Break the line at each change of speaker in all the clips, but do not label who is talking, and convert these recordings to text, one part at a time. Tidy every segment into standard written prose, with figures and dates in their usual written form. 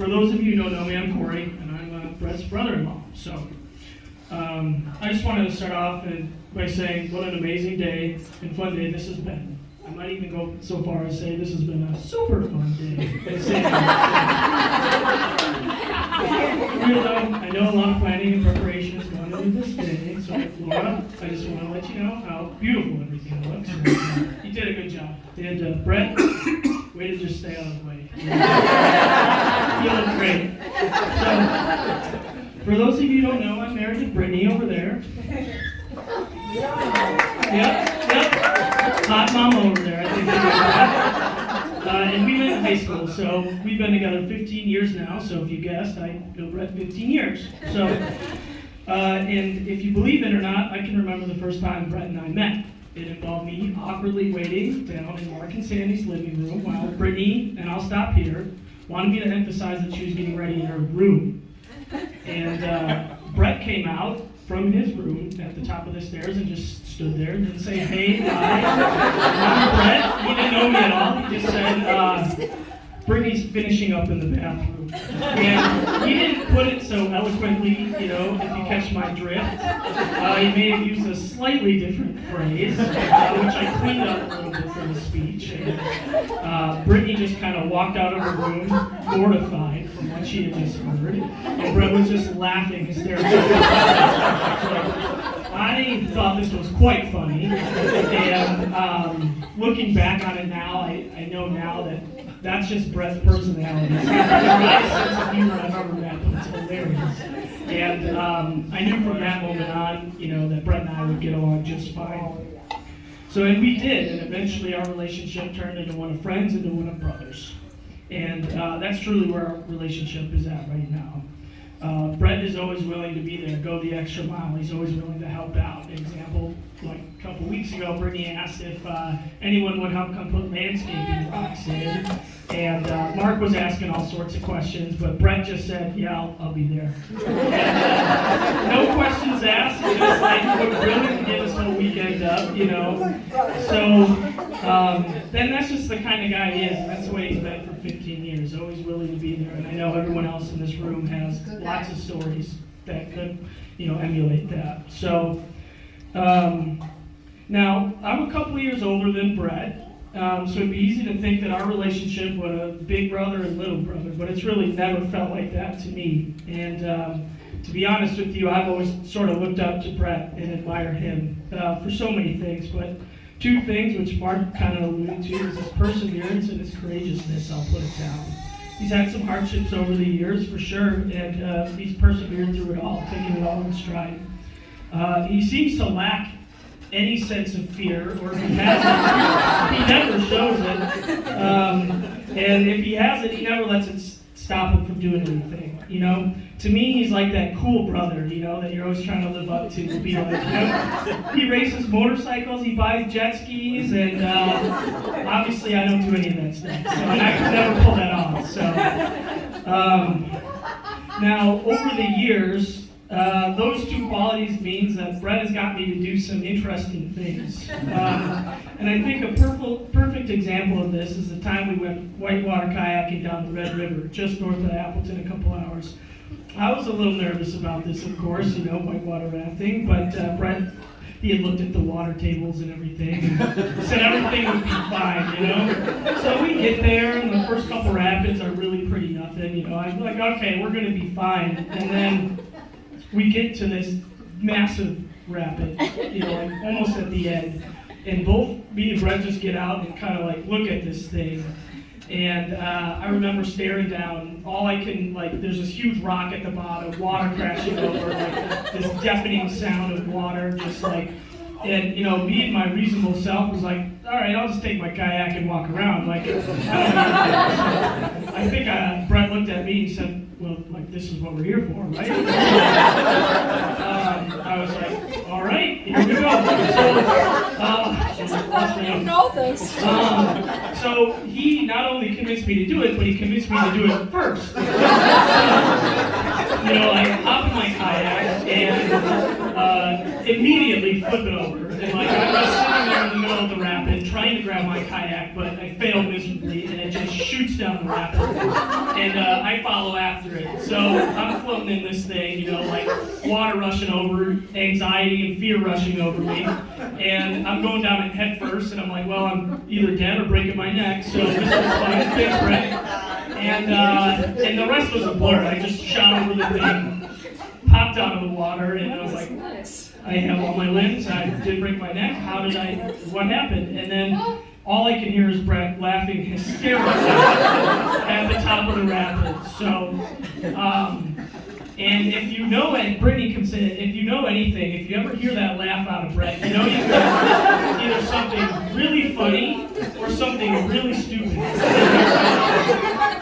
for those of you who don't know me, I'm Corey, and I'm Brett's brother-in-law. So I just wanted to start off by saying what an amazing day and fun day this has been. I might even go so far as say this has been a super fun day. Even though I know a lot of planning and preparation is going into this day, so Laura, I just want to let you know how beautiful everything looks. You did a good job. And Brett, way to just stay out of the way. You look great. So, for those of you who don't know, I'm married to Brittany over there. Yep. Hot mama over there, I think. And we met in high school, so we've been together 15 years now. So if you guessed, I know Brett 15 years. So, and if you believe it or not, I can remember the first time Brett and I met. It involved me awkwardly waiting down in Mark and Sandy's living room while Brittany, and I'll stop here, wanted me to emphasize that she was getting ready in her room. And Brett came out from his room at the top of the stairs and just stood there and didn't say, hey, hi, I'm Brett. He didn't know me at all. He just said, Brittany's finishing up in the bathroom. And he didn't put it so eloquently, you know, if you catch my drift. He may have used a slightly different phrase, which I cleaned up a little bit from the speech. And Brittany just kind of walked out of her room, mortified from what she had just heard. And Brett was just laughing hysterically. I thought this was quite funny. And looking back on it now, I know now that that's just Brett's personality. It's not the right sense of humor I've ever met, but it's hilarious. And I knew from that moment on, you know, that Brett and I would get along just fine. So, and we did, and eventually our relationship turned into one of friends, into one of brothers. And that's truly where our relationship is at right now. Brett is always willing to be there, go the extra mile. He's always willing to help out. An example, like a couple weeks ago, Brittany asked if anyone would help come put landscaping rocks in. And Mark was asking all sorts of questions, but Brett just said, yeah, I'll be there. And, no questions asked, just like, we're willing to get this whole weekend up, you know. So then that's just the kind of guy he is, and that's the way he's been for 15 years, always willing to be there. And I know everyone else in this room has lots of stories that could, you know, emulate that. So now, I'm a couple years older than Brett. So it'd be easy to think that our relationship was a big brother and little brother, but it's really never felt like that to me. And to be honest with you, I've always sort of looked up to Brett and admired him for so many things, but two things which Mark kind of alluded to is his perseverance and his courageousness, I'll put it down. He's had some hardships over the years, for sure, and he's persevered through it all, taking it all in stride. He seems to lack any sense of fear, or if he has it, he never shows it. And if he has it, he never lets it stop him from doing anything. You know, to me, he's like that cool brother, you know, that you're always trying to live up to be like, you know. He races motorcycles, he buys jet skis, and obviously I don't do any of that stuff, so I could never pull that off. So now, over the years, those two qualities means that Brett has got me to do some interesting things. And I think a perfect example of this is the time we went whitewater kayaking down the Red River, just north of Appleton, a couple hours. I was a little nervous about this, of course, you know, whitewater rafting, but Brett, he had looked at the water tables and everything, and said everything would be fine, you know? So we get there, and the first couple rapids are really pretty nothing, you know? I'm like, okay, we're gonna be fine. And then we get to this massive rapid, you know, like almost at the end. And both me and Brett just get out and kind of like look at this thing. And I remember staring down, all I can, like, there's this huge rock at the bottom, water crashing over, like this deafening sound of water, just like, and, you know, me and my reasonable self was like, all right, I'll just take my kayak and walk around. Like, I don't need that. So I think Brett looked at me and said, well, like, this is what we're here for, right? I was like, all right, here we go.
You know this.
So he not only convinced me to do it, but he convinced me to do it first. You know, I hop in my kayak and immediately flip it over. And like I was sitting there in the middle of the rapid trying to grab my kayak, but I failed miserably, and it just shoots down the rapid, and I follow after it. So I'm floating in this thing, like water rushing over, anxiety and fear rushing over me, and I'm going down it head first, and I'm like, well, I'm either dead or breaking my neck, so this is fun. Thanks, Brett. And the rest was a blur. I just shot over the thing, popped out of the water, and I was like, I have all my limbs, I did break my neck, what happened? And then all I can hear is Brett laughing hysterically at the top of the rapids. So, and if you know it, Brittany can say it, if you know anything, if you ever hear that laugh out of Brett, you know you've got either something really funny or something really stupid.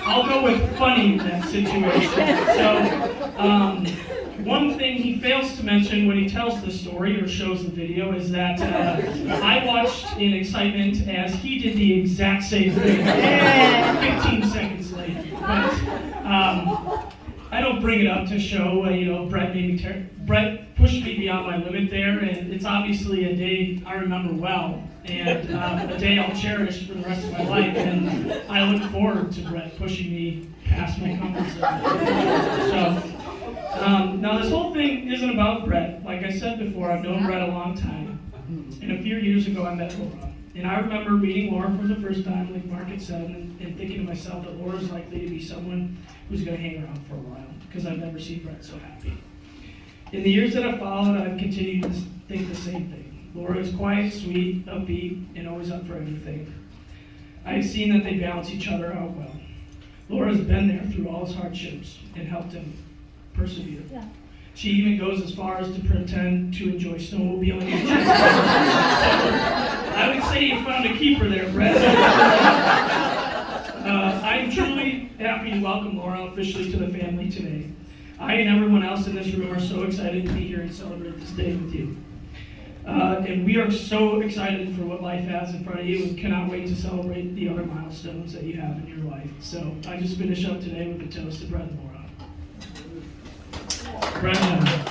I'll go with funny in that situation. So, one thing he fails to mention when he tells the story or shows the video is that I watched in excitement as he did the exact same thing 15 seconds late. But I don't bring it up to show, Brett pushed me beyond my limit there, and it's obviously a day I remember well, and a day I'll cherish for the rest of my life, and I look forward to Brett pushing me past my comfort zone. So. Now this whole thing isn't about Brett. Like I said before, I've known Brett a long time. And a few years ago I met Laura. And I remember meeting Laura for the first time, like Mark had said, and thinking to myself that Laura's likely to be someone who's going to hang around for a while, because I've never seen Brett so happy. In the years that have followed, I've continued to think the same thing. Laura is quiet, sweet, upbeat, and always up for everything. I've seen that they balance each other out well. Laura's been there through all his hardships and helped him persevere. Yeah. She even goes as far as to pretend to enjoy snowmobiling. So, I would say you found a keeper there, Brett. I'm truly happy to welcome Laura officially to the family today. I and everyone else in this room are so excited to be here and celebrate this day with you. And we are so excited for what life has in front of you and cannot wait to celebrate the other milestones that you have in your life. So I just finish up today with a toast to Brett and Laura. Brett.